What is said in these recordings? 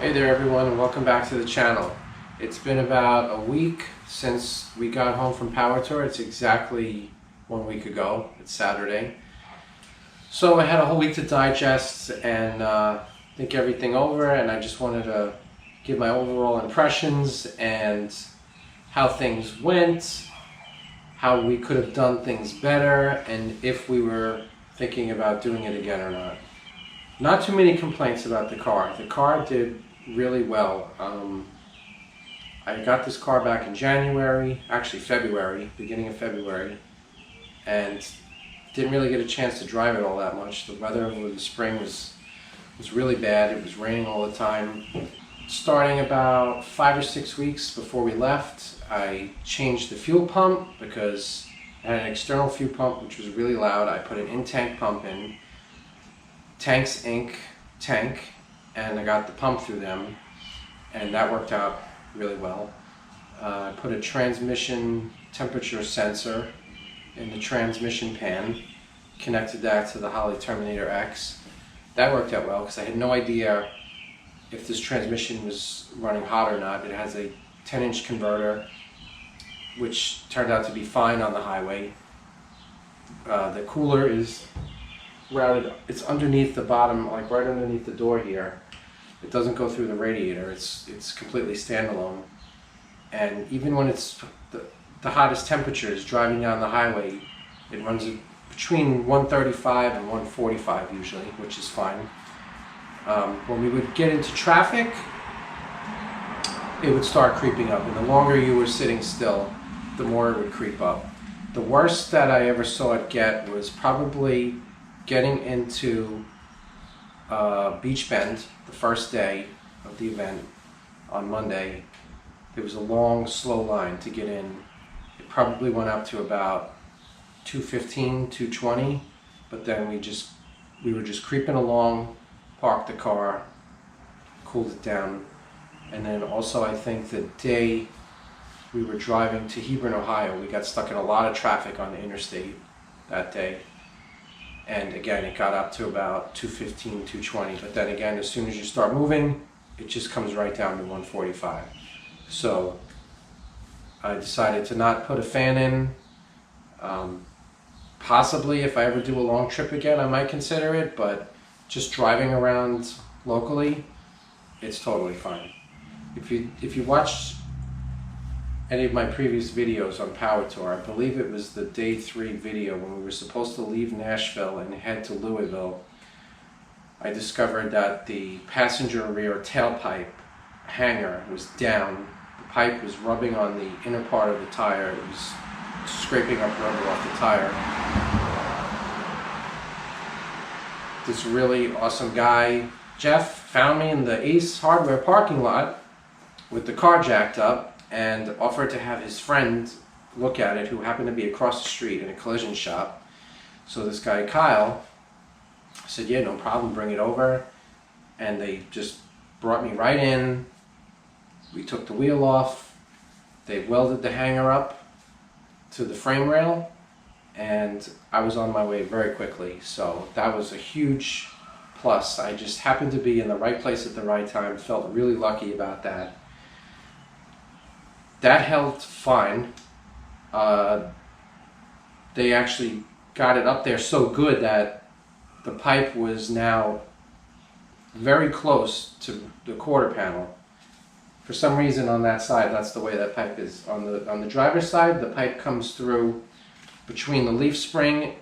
Hey there everyone, and welcome back to the channel. It's been about a week since we got home from Power Tour. It's exactly 1 week ago. It's Saturday. So I had a whole week to digest and think everything over, and I just wanted to give my overall impressions and how things went, how we could have done things better, and if we were thinking about doing it again or not. Not too many complaints about the car. The car did really well. I got this car back in January, actually February, beginning of February, and didn't really get a chance to drive it all that much. The weather over the spring was really bad. It was raining all the time. Starting about 5 or 6 weeks before we left, I changed the fuel pump because I had an external fuel pump which was really loud. I put an in-tank pump in, Tanks Inc. tank, and I got the pump through them, and that worked out really well. I put a transmission temperature sensor in the transmission pan, connected that to the Holley Terminator X. That worked out well because I had no idea if this transmission was running hot or not. It has a 10-inch converter, which turned out to be fine on the highway. The cooler is routed, it's underneath the bottom, like right underneath the door here. It doesn't go through the radiator. It's completely standalone. And even when it's the hottest temperatures driving down the highway, it runs between 135 and 145 usually, which is fine. When we would get into traffic, it would start creeping up, and the longer you were sitting still, the more it would creep up. The worst that I ever saw it get was probably getting into Beach Bend the first day of the event on Monday. There was a long, slow line to get in. It probably went up to about 215, 220, but then we were just creeping along, parked the car, cooled it down, and then also I think the day we were driving to Hebron, Ohio, we got stuck in a lot of traffic on the interstate that day. And again, it got up to about 215, 220, but then again, as soon as you start moving, it just comes right down to 145. So I decided to not put a fan in. Possibly if I ever do a long trip again, I might consider it, but just driving around locally, it's totally fine. If you watched any of my previous videos on Power Tour, I believe it was the day 3 video when we were supposed to leave Nashville and head to Louisville, I discovered that the passenger rear tailpipe hanger was down. The pipe was rubbing on the inner part of the tire. It was scraping up rubber off the tire. This really awesome guy, Jeff, found me in the Ace Hardware parking lot with the car jacked up, and offered to have his friend look at it, who happened to be across the street in a collision shop. So this guy, Kyle, said, yeah, no problem, bring it over. And they just brought me right in. We took the wheel off. They welded the hanger up to the frame rail, and I was on my way very quickly. So that was a huge plus. I just happened to be in the right place at the right time. Felt really lucky about that. That held fine. They actually got it up there so good that the pipe was now very close to the quarter panel. For some reason on that side, that's the way that pipe is. On the driver's side, the pipe comes through between the leaf spring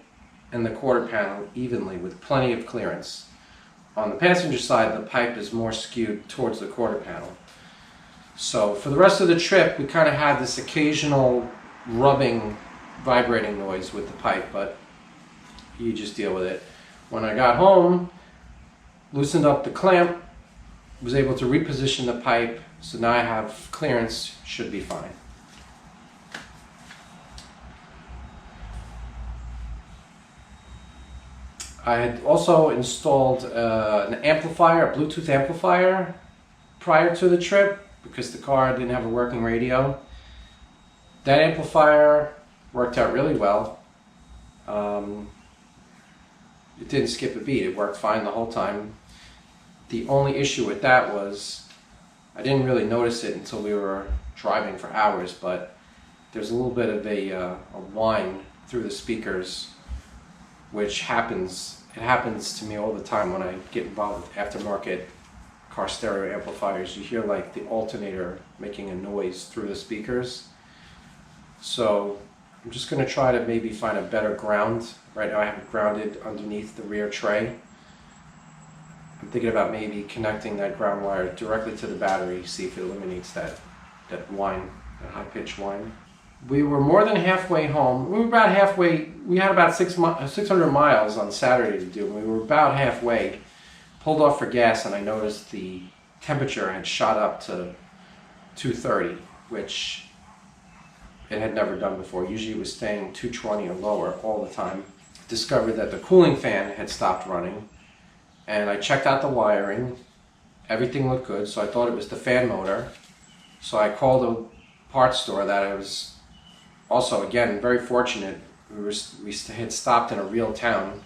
and the quarter panel evenly with plenty of clearance. On the passenger side, the pipe is more skewed towards the quarter panel. So for the rest of the trip, we kind of had this occasional rubbing, vibrating noise with the pipe, but you just deal with it. When I got home, loosened up the clamp, was able to reposition the pipe, so now I have clearance, should be fine. I had also installed an amplifier, a Bluetooth amplifier, prior to the trip, because the car didn't have a working radio. That amplifier worked out really well. It didn't skip a beat. It worked fine the whole time. The only issue with that was I didn't really notice it until we were driving for hours, but there's a little bit of a whine through the speakers, which happens to me all the time when I get involved with aftermarket car stereo amplifiers. You hear like the alternator making a noise through the speakers. So I'm just going to try to maybe find a better ground. Right now I have it grounded underneath the rear tray. I'm thinking about maybe connecting that ground wire directly to the battery, see if it eliminates that whine, that high-pitched whine. We were more than halfway home. We were about halfway. We had about 600 miles on Saturday to do. We were about halfway. Pulled off for gas, and I noticed the temperature had shot up to 230, which it had never done before. Usually it was staying 220 or lower all the time. Discovered that the cooling fan had stopped running, and I checked out the wiring. Everything looked good, so I thought it was the fan motor. So I called a parts store that I was also, again, very fortunate. We had stopped in a real town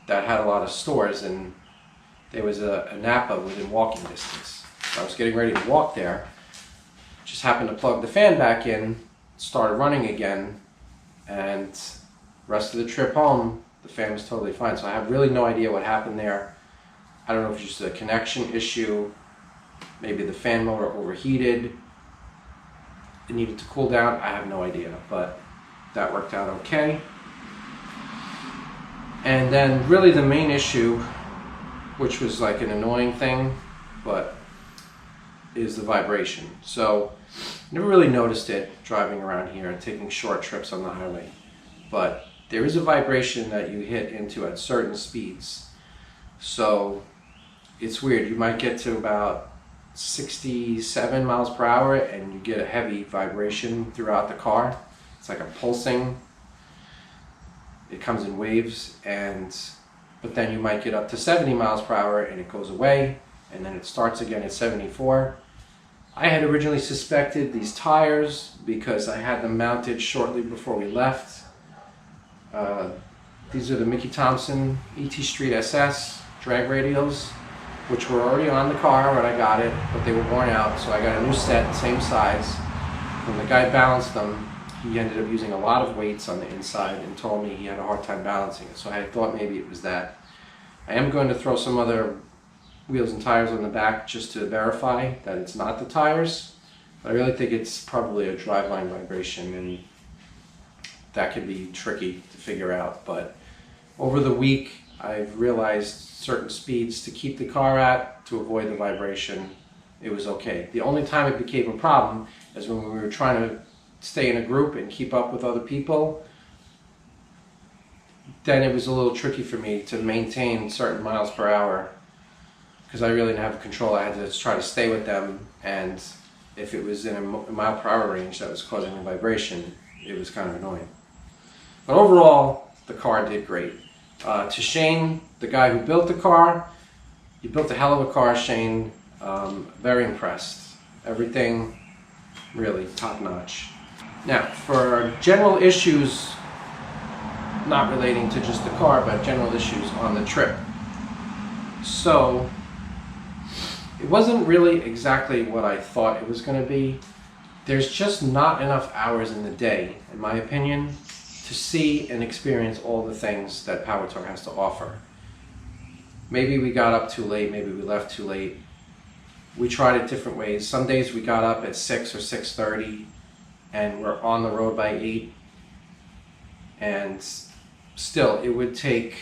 that had a lot of stores, and there was a Napa within walking distance. So I was getting ready to walk there. Just happened to plug the fan back in, started running again, and the rest of the trip home, the fan was totally fine. So I have really no idea what happened there. I don't know if it's just a connection issue. Maybe the fan motor overheated. It needed to cool down. I have no idea, but that worked out okay. And then really the main issue, which was like an annoying thing, but is the vibration. So never really noticed it driving around here and taking short trips on the highway, but there is a vibration that you hit into at certain speeds. So it's weird. You might get to about 67 miles per hour and you get a heavy vibration throughout the car. It's like a pulsing. It comes in waves, but then you might get up to 70 miles per hour and it goes away, and then it starts again at 74. I had originally suspected these tires because I had them mounted shortly before we left. These are the Mickey Thompson ET Street SS drag radials, which were already on the car when I got it, but they were worn out, so I got a new set, same size. When the guy balanced them, he ended up using a lot of weights on the inside and told me he had a hard time balancing it, so I thought maybe it was that. I am going to throw some other wheels and tires on the back just to verify that it's not the tires, but I really think it's probably a driveline vibration, and that can be tricky to figure out. But over the week, I've realized certain speeds to keep the car at to avoid the vibration. It was okay. The only time it became a problem is when we were trying to stay in a group and keep up with other people. Then it was a little tricky for me to maintain certain miles per hour because I really didn't have control. I had to try to stay with them, and if it was in a mile per hour range that was causing the vibration, it was kind of annoying. But overall, the car did great. To Shane, the guy who built the car, you built a hell of a car, Shane. Very impressed. Everything really top notch. Now, for general issues, not relating to just the car, but general issues on the trip. So, it wasn't really exactly what I thought it was going to be. There's just not enough hours in the day, in my opinion, to see and experience all the things that PowerTour has to offer. Maybe we got up too late, maybe we left too late. We tried it different ways. Some days we got up at 6 or 6:30 and we're on the road by 8. And still, it would take,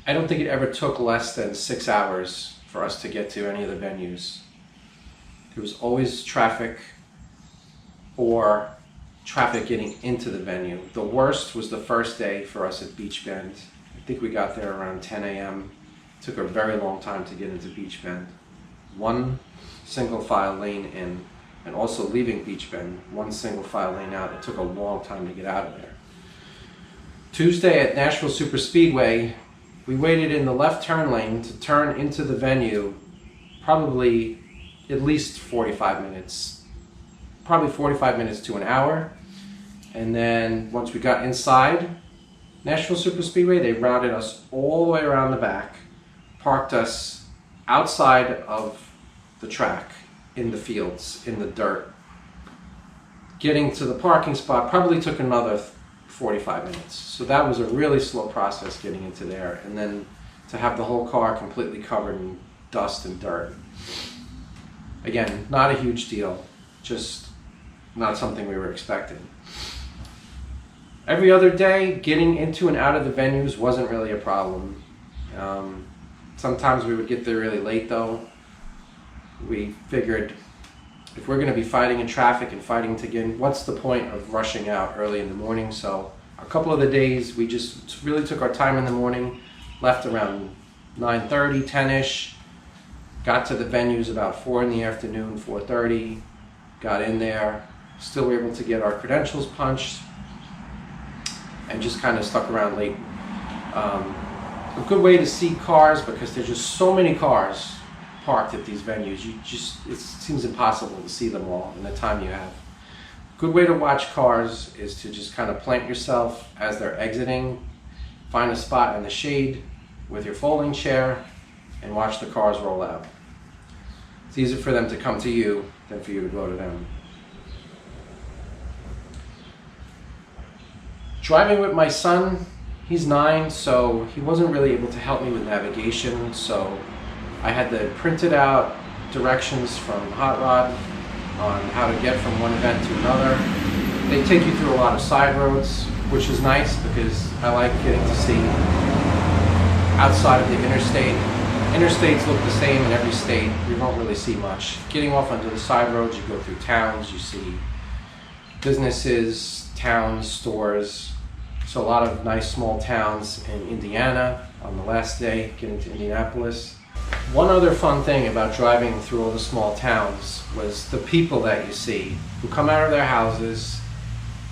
I don't think it ever took less than 6 hours for us to get to any of the venues. There was always traffic or traffic getting into the venue. The worst was the first day for us at Beach Bend. I think we got there around 10 a.m. It took a very long time to get into Beach Bend. One single file lane in, and also leaving Beach Bend, one single file lane out. It took a long time to get out of there. Tuesday at Nashville Super Speedway, we waited in the left turn lane to turn into the venue probably at least 45 minutes. Probably 45 minutes to an hour. And then once we got inside Nashville Super Speedway, they routed us all the way around the back, parked us outside of the track, in the fields, in the dirt. Getting to the parking spot probably took another 45 minutes. So that was a really slow process getting into there. And then to have the whole car completely covered in dust and dirt. Again, not a huge deal, just not something we were expecting. Every other day, getting into and out of the venues wasn't really a problem. Sometimes we would get there really late though. We figured if we're going to be fighting in traffic and fighting to get in, what's the point of rushing out early in the morning? So a couple of the days we just really took our time in the morning, left around 9:30, 10ish, got to the venues about 4 in the afternoon, 4:30, got in there, still were able to get our credentials punched, and just kind of stuck around late. A good way to see cars, because there's just so many cars parked at these venues, it seems impossible to see them all in the time you have. Good way to watch cars is to just kind of plant yourself as they're exiting, find a spot in the shade with your folding chair, and watch the cars roll out. It's easier for them to come to you than for you to go to them. Driving with my son, he's 9, so he wasn't really able to help me with navigation, so I had the printed out directions from Hot Rod on how to get from one event to another. They take you through a lot of side roads, which is nice because I like getting to see outside of the interstate. Interstates look the same in every state. You don't really see much. Getting off onto the side roads, you go through towns, you see businesses, towns, stores. So a lot of nice small towns in Indiana on the last day, getting to Indianapolis. One other fun thing about driving through all the small towns was the people that you see who come out of their houses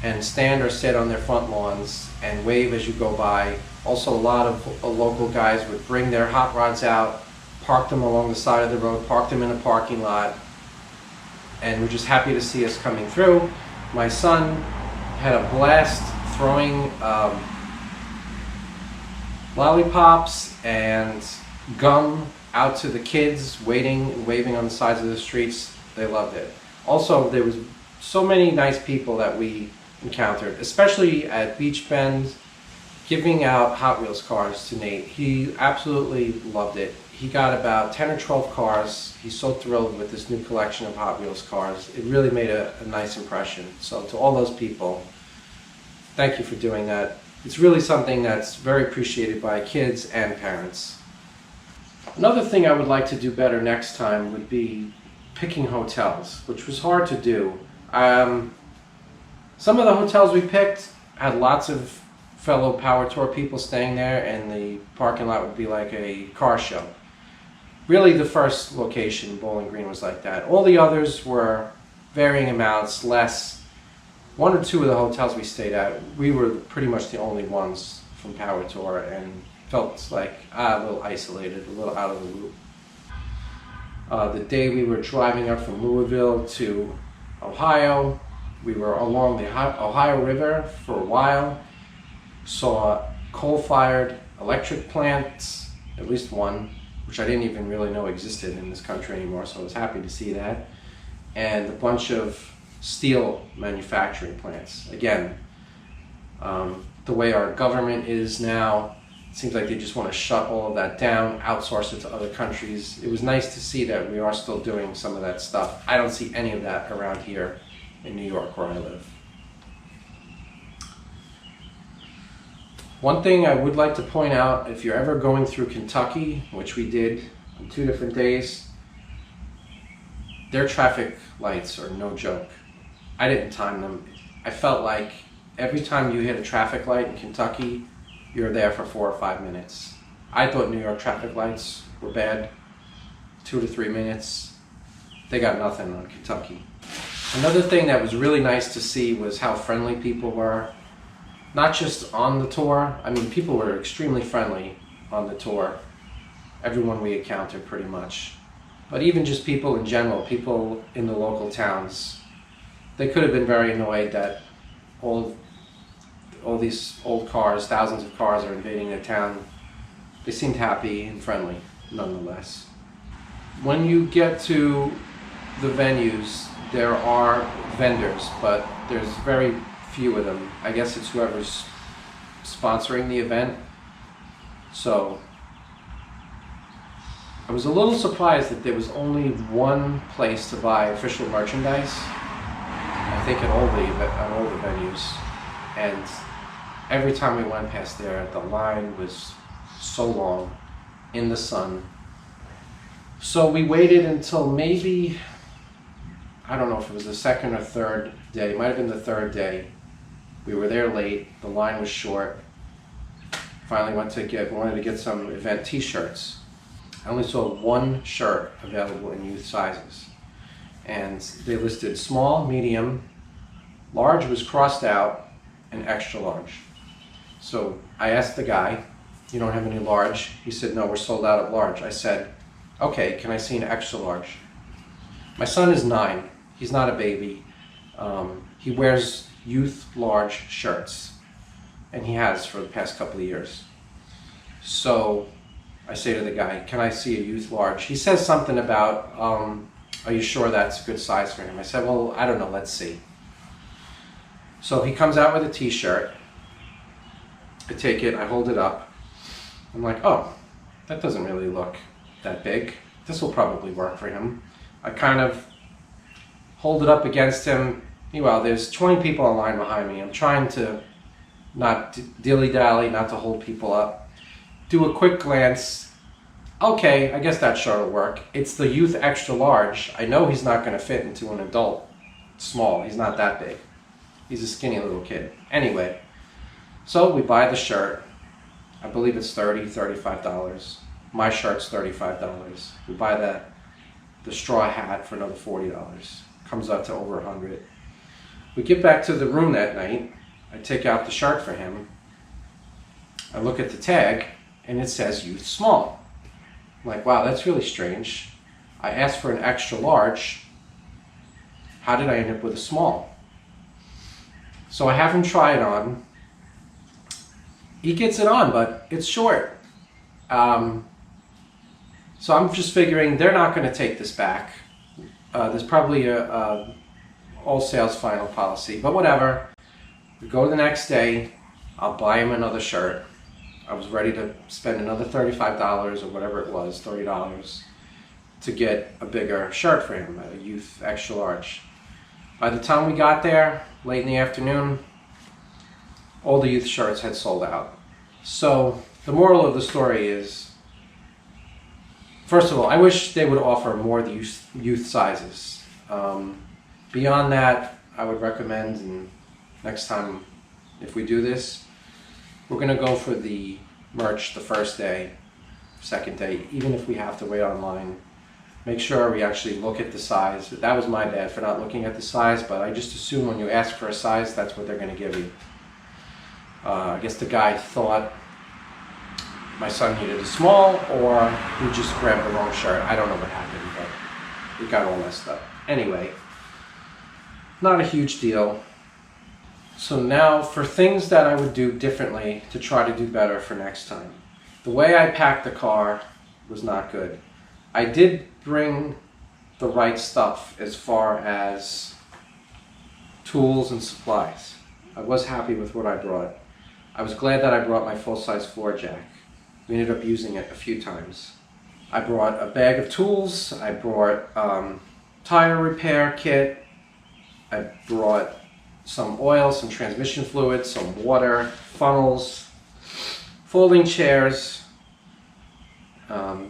and stand or sit on their front lawns and wave as you go by. Also, a lot of local guys would bring their hot rods out, park them along the side of the road, park them in a parking lot, and were just happy to see us coming through. My son had a blast throwing lollipops and gum out to the kids waiting and waving on the sides of the streets. They loved it. Also, there was so many nice people that we encountered, especially at Beach Bend, giving out Hot Wheels cars to Nate. He absolutely loved it. He got about 10 or 12 cars. He's so thrilled with this new collection of Hot Wheels cars. It really made a nice impression. So to all those people, thank you for doing that. It's really something that's very appreciated by kids and parents. Another thing I would like to do better next time would be picking hotels, which was hard to do. Some of the hotels we picked had lots of fellow Power Tour people staying there, and the parking lot would be like a car show. Really, the first location, Bowling Green, was like that. All the others were varying amounts, less. 1 or 2 of the hotels we stayed at, we were pretty much the only ones from Power Tour, and felt like a little isolated, a little out of the loop. The day we were driving up from Louisville to Ohio, we were along the Ohio River for a while, saw coal-fired electric plants, at least one, which I didn't even really know existed in this country anymore, so I was happy to see that, and a bunch of steel manufacturing plants. Again, the way our government is now, it seems like they just want to shut all of that down, outsource it to other countries. It was nice to see that we are still doing some of that stuff. I don't see any of that around here in New York where I live. One thing I would like to point out, if you're ever going through Kentucky, which we did on 2 different days, their traffic lights are no joke. I didn't time them. I felt like every time you hit a traffic light in Kentucky, you're there for 4 or 5 minutes. I thought New York traffic lights were bad. 2 to 3 minutes. They got nothing on Kentucky. Another thing that was really nice to see was how friendly people were. Not just on the tour. I mean, people were extremely friendly on the tour. Everyone we encountered pretty much. But even just people in general, people in the local towns, they could have been very annoyed that all these old cars, thousands of cars are invading their town. They seemed happy and friendly, nonetheless. when you get to the venues, there are vendors, but there's very few of them. I guess it's whoever's sponsoring the event. So I was a little surprised that there was only one place to buy official merchandise. I think at all the venues, and every time we went past there, the line was so long in the sun. So we waited until maybe, I don't know if it was the second or third day, it might have been the third day. We were there late, the line was short. Finally wanted to get some event t-shirts. I only saw one shirt available in youth sizes. And they listed small, medium, large was crossed out, and extra large. So I asked the guy, "You don't have any large?" He said, "No, we're sold out at large." I said, "Okay, can I see an extra large?" My son is 9. He's not a baby. He wears youth large shirts, and he has for the past couple of years. So I say to the guy, "Can I see a youth large?" He says something about, "Are you sure that's a good size for him?" I said, "Well, I don't know, let's see." So he comes out with a t-shirt. I take it, I hold it up. I'm like, "Oh, that doesn't really look that big. This will probably work for him." I kind of hold it up against him. Meanwhile, there's 20 people in line behind me. I'm trying to not dilly-dally, not to hold people up. Do a quick glance. Okay, I guess that shirt will work. It's the youth extra large. I know he's not going to fit into an adult small. He's not that big. He's a skinny little kid. Anyway, so we buy the shirt. I believe it's $35. My shirt's $35. We buy the straw hat for another $40. Comes up to over $100. We get back to the room that night. I take out the shirt for him. I look at the tag, and it says youth small. I'm like, wow, that's really strange. I asked for an extra large. How did I end up with a small? So I have him try it on. He gets it on, but it's short. So I'm just figuring they're not going to take this back. There's probably a all sales final policy, but whatever. We go the next day. I'll buy him another shirt. I was ready to spend another $35 or whatever it was, $30, to get a bigger shirt for him, a youth extra large. By the time we got there, late in the afternoon, all the youth shirts had sold out. So the moral of the story is, first of all, I wish they would offer more of the youth sizes. Beyond that, I would recommend, and next time if we do this, we're going to go for the merch the first day, second day, even if we have to wait online. Make sure we actually look at the size. That was my bad for not looking at the size, but I just assume when you ask for a size, that's what they're going to give you. I guess the guy thought my son needed a small, or he just grabbed the wrong shirt. I don't know what happened, but it got all messed up. Anyway, not a huge deal. So now for things that I would do differently to try to do better for next time. The way I packed the car was not good. I did bring the right stuff as far as tools and supplies. I was happy with what I brought. I was glad that I brought my full-size floor jack. We ended up using it a few times. I brought a bag of tools. I brought tire repair kit. I brought some oil, some transmission fluid, some water, funnels, folding chairs, a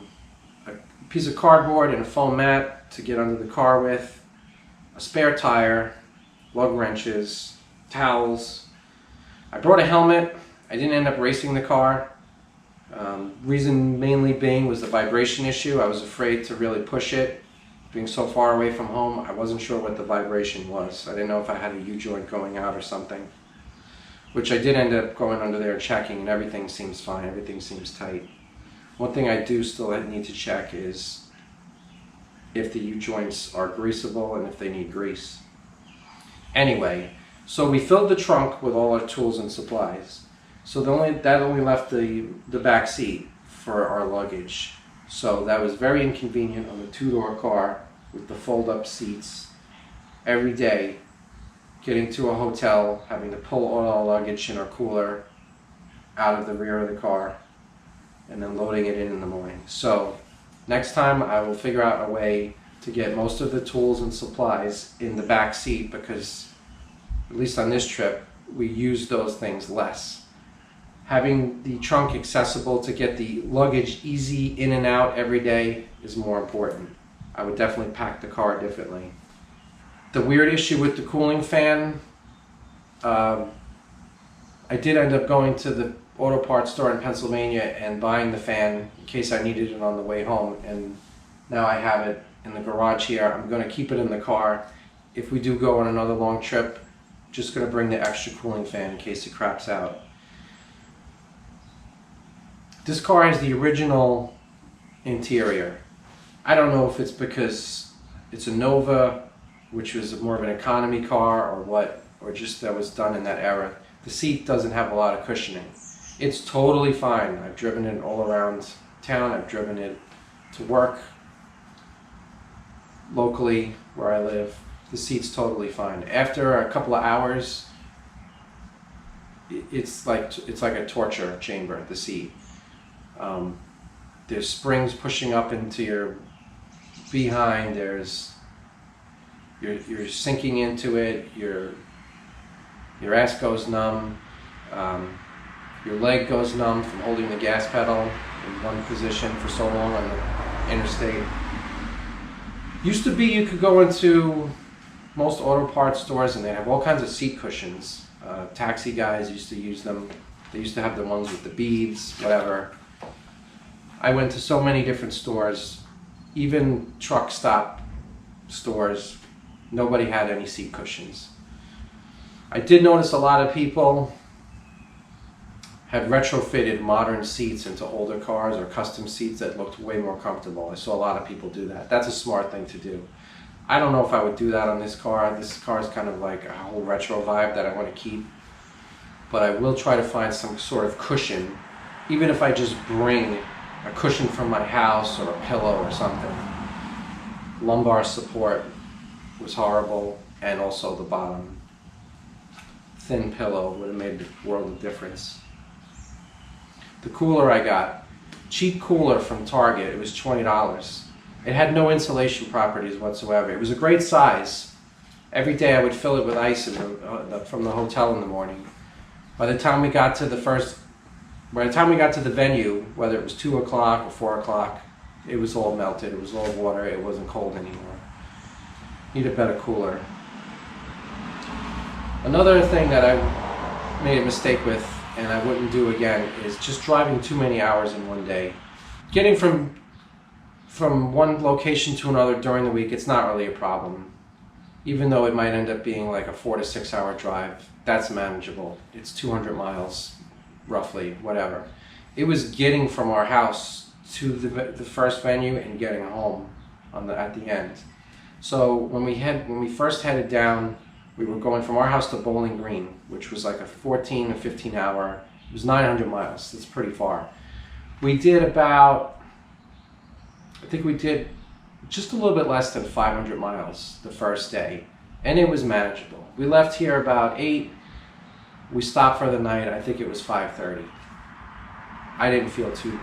piece of cardboard and a foam mat to get under the car with, a spare tire, lug wrenches, towels. I brought a helmet. I didn't end up racing the car. Reason mainly being was the vibration issue. I was afraid to really push it. Being so far away from home, I wasn't sure what the vibration was. I didn't know if I had a U-joint going out or something, which I did end up going under there and checking, and everything seems fine, everything seems tight. One thing I do still need to check is if the U-joints are greasable and if they need grease. Anyway, so we filled the trunk with all our tools and supplies. So that only left the back seat for our luggage. So that was very inconvenient on the two-door car with the fold-up seats. Every day, getting to a hotel, having to pull all our luggage in our cooler out of the rear of the car, and then loading it in the morning. So next time I will figure out a way to get most of the tools and supplies in the back seat, because at least on this trip, we use those things less. Having the trunk accessible to get the luggage easy in and out every day is more important. I would definitely pack the car differently. The weird issue with the cooling fan, I did end up going to the auto parts store in Pennsylvania and buying the fan in case I needed it on the way home, and now I have it in the garage here. I'm going to keep it in the car. If we do go on another long trip, just going to bring the extra cooling fan in case it craps out. This car has the original interior. I don't know if it's because it's a Nova, which was more of an economy car, or what, or just that was done in that era. The seat doesn't have a lot of cushioning. It's totally fine. I've driven it all around town. I've driven it to work locally where I live. The seat's totally fine. After a couple of hours, it's like a torture chamber, the seat. There's springs pushing up into your behind. You're sinking into it. Your ass goes numb. Your leg goes numb from holding the gas pedal in one position for so long on the interstate. Used to be you could go into most auto parts stores and they have all kinds of seat cushions. Taxi guys used to use them. They used to have the ones with the beads, whatever. I went to so many different stores, even truck stop stores. Nobody had any seat cushions. I did notice a lot of people had retrofitted modern seats into older cars, or custom seats that looked way more comfortable. I saw a lot of people do that. That's a smart thing to do. I don't know if I would do that on this car. This car is kind of like a whole retro vibe that I want to keep. But I will try to find some sort of cushion, even if I just bring a cushion from my house or a pillow or something. Lumbar support was horrible, and also the bottom thin pillow would have made a world of difference. The cooler I got, cheap cooler from Target, it was $20. It had no insulation properties whatsoever. It was a great size. Every day I would fill it with ice from the hotel in the morning. By the time we got to the venue, whether it was 2 o'clock or 4 o'clock, it was all melted. It was all water. It wasn't cold anymore. Need a better cooler. Another thing that I made a mistake with, and I wouldn't do again, is just driving too many hours in one day. Getting from one location to another during the week, it's not really a problem. Even though it might end up being like a 4 to 6 hour drive, that's manageable. It's 200 miles, roughly, whatever. It was getting from our house to the first venue and getting home at the end. So when we first headed down, we were going from our house to Bowling Green, which was like a 14 to 15 hour, it was 900 miles, that's pretty far. We did I think we did just a little bit less than 500 miles the first day, and it was manageable. We left here about 8, we stopped for the night, I think it was 5:30. I didn't feel too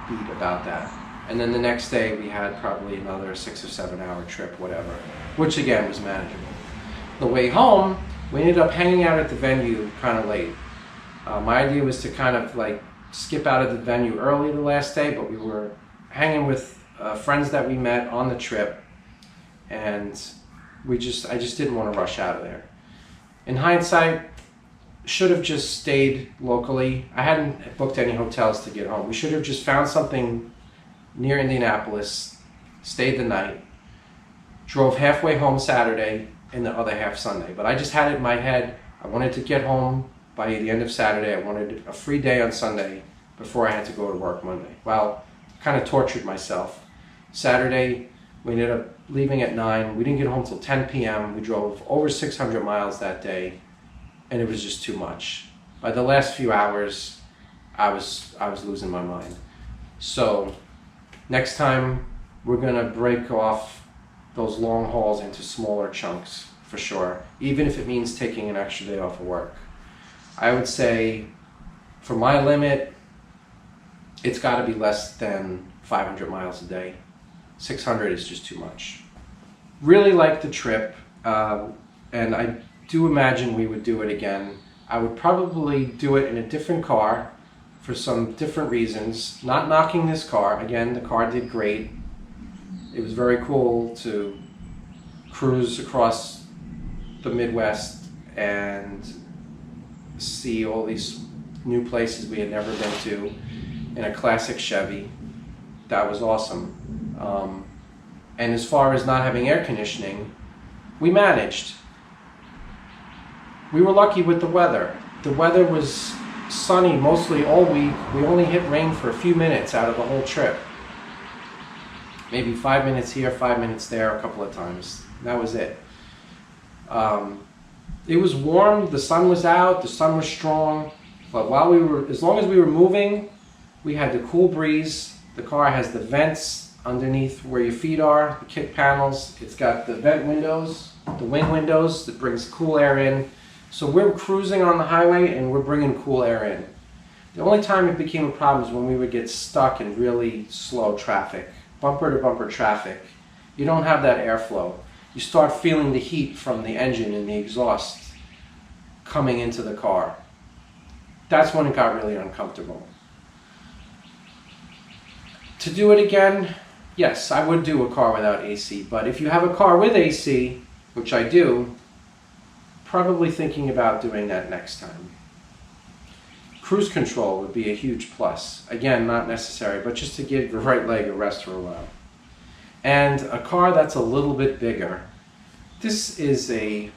beat about that. And then the next day we had probably another 6 or 7 hour trip, whatever, which again was manageable. The way home, we ended up hanging out at the venue kind of late. My idea was to kind of like skip out of the venue early the last day, but we were hanging with friends that we met on the trip, and I just didn't want to rush out of there. In hindsight, should have just stayed locally. I hadn't booked any hotels to get home. We should have just found something near Indianapolis, stayed the night, drove halfway home Saturday, and the other half Sunday. But I just had it in my head, I wanted to get home by the end of Saturday. I wanted a free day on Sunday before I had to go to work Monday. Well, kind of tortured myself. Saturday, we ended up leaving at 9. We didn't get home till 10 p.m. We drove over 600 miles that day, and it was just too much. By the last few hours, I was losing my mind. So Next time, we're gonna break off those long hauls into smaller chunks for sure, even if it means taking an extra day off of work. I would say for my limit, it's gotta be less than 500 miles a day. 600 is just too much. Really like the trip, and I do imagine we would do it again. I would probably do it in a different car for some different reasons. Not knocking this car. Again, the car did great. It was very cool to cruise across the Midwest and see all these new places we had never been to in a classic Chevy. That was awesome. And as far as not having air conditioning, we managed. We were lucky with the weather. The weather was sunny mostly all week. We only hit rain for a few minutes out of the whole trip. Maybe 5 minutes here, 5 minutes there, a couple of times. That was it. It was warm, the sun was out, the sun was strong, but as long as we were moving, we had the cool breeze. The car has the vents underneath where your feet are, the kick panels. It's got the vent windows, the wing windows that brings cool air in. So we're cruising on the highway and we're bringing cool air in. The only time it became a problem is when we would get stuck in really slow traffic, bumper to bumper traffic. You don't have that airflow. You start feeling the heat from the engine and the exhaust coming into the car. That's when it got really uncomfortable. To do it again, yes, I would do a car without AC, but if you have a car with AC, which I do, probably thinking about doing that next time. Cruise control would be a huge plus. Again, not necessary, but just to give the right leg a rest for a while. And a car that's a little bit bigger. This is a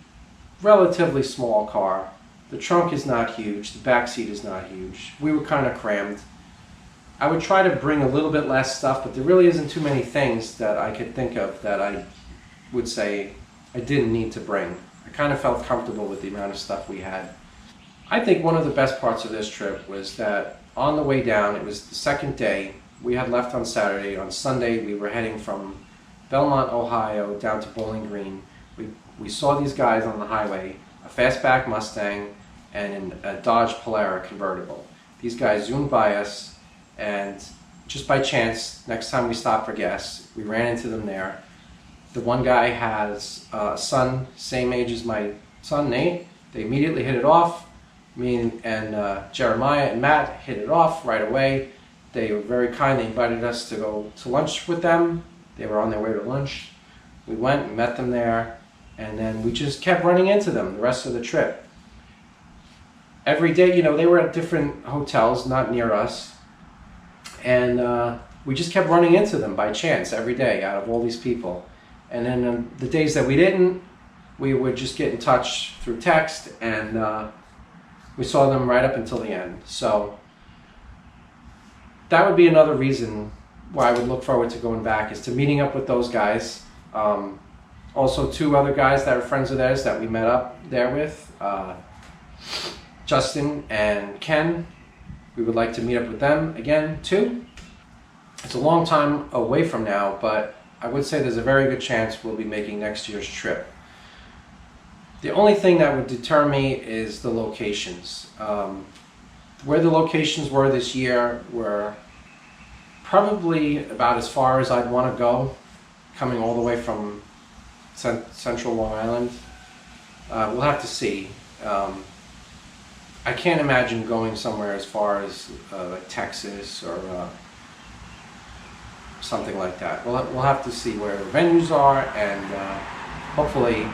relatively small car. The trunk is not huge, the back seat is not huge. We were kind of crammed. I would try to bring a little bit less stuff, but there really isn't too many things that I could think of that I would say I didn't need to bring. I kind of felt comfortable with the amount of stuff we had. I think one of the best parts of this trip was that on the way down, it was the second day. We had left on Saturday. On Sunday, we were heading from Belmont, Ohio, down to Bowling Green. We saw these guys on the highway, a fastback Mustang and a Dodge Polara convertible. These guys zoomed by us, and just by chance, next time we stopped for gas, we ran into them there. The one guy has a son, same age as my son, Nate. They immediately hit it off. Me and Jeremiah and Matt hit it off right away. They were very kind. They invited us to go to lunch with them. They were on their way to lunch. We went and met them there, and then we just kept running into them the rest of the trip. Every day, they were at different hotels, not near us, and we just kept running into them by chance every day out of all these people. And then the days that we didn't, we would just get in touch through text, and we saw them right up until the end. So that would be another reason why I would look forward to going back, is to meeting up with those guys. Also, two other guys that are friends of theirs that we met up there with, Justin and Ken. We would like to meet up with them again too. It's a long time away from now, but I would say there's a very good chance we'll be making next year's trip. The only thing that would deter me is the locations. Where the locations were this year were probably about as far as I'd want to go, coming all the way from central Long Island. We'll have to see. I can't imagine going somewhere as far as like Texas or something like that. We'll have to see where the venues are, and hopefully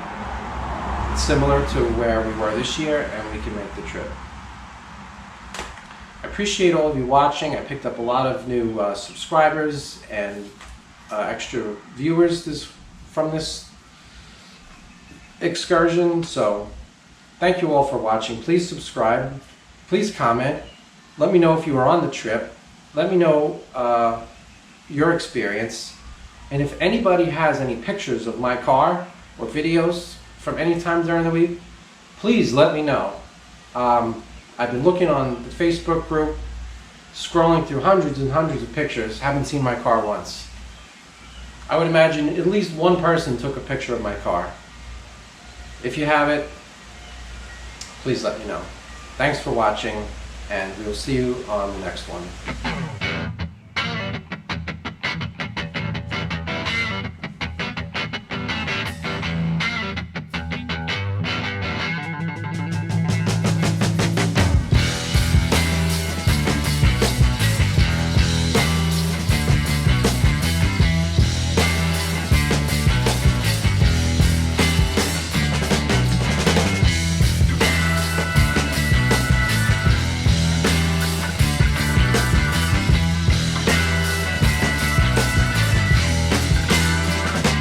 it's similar to where we were this year and we can make the trip. I appreciate all of you watching. I picked up a lot of new subscribers and extra viewers from this excursion, so thank you all for watching. Please subscribe, please comment, let me know if you were on the trip, let me know your experience, and if anybody has any pictures of my car or videos from any time during the week, please let me know. I've been looking on the Facebook group, scrolling through hundreds and hundreds of pictures, haven't seen my car once. I would imagine at least one person took a picture of my car. If you have it, please let me know. Thanks for watching, and we will see you on the next one.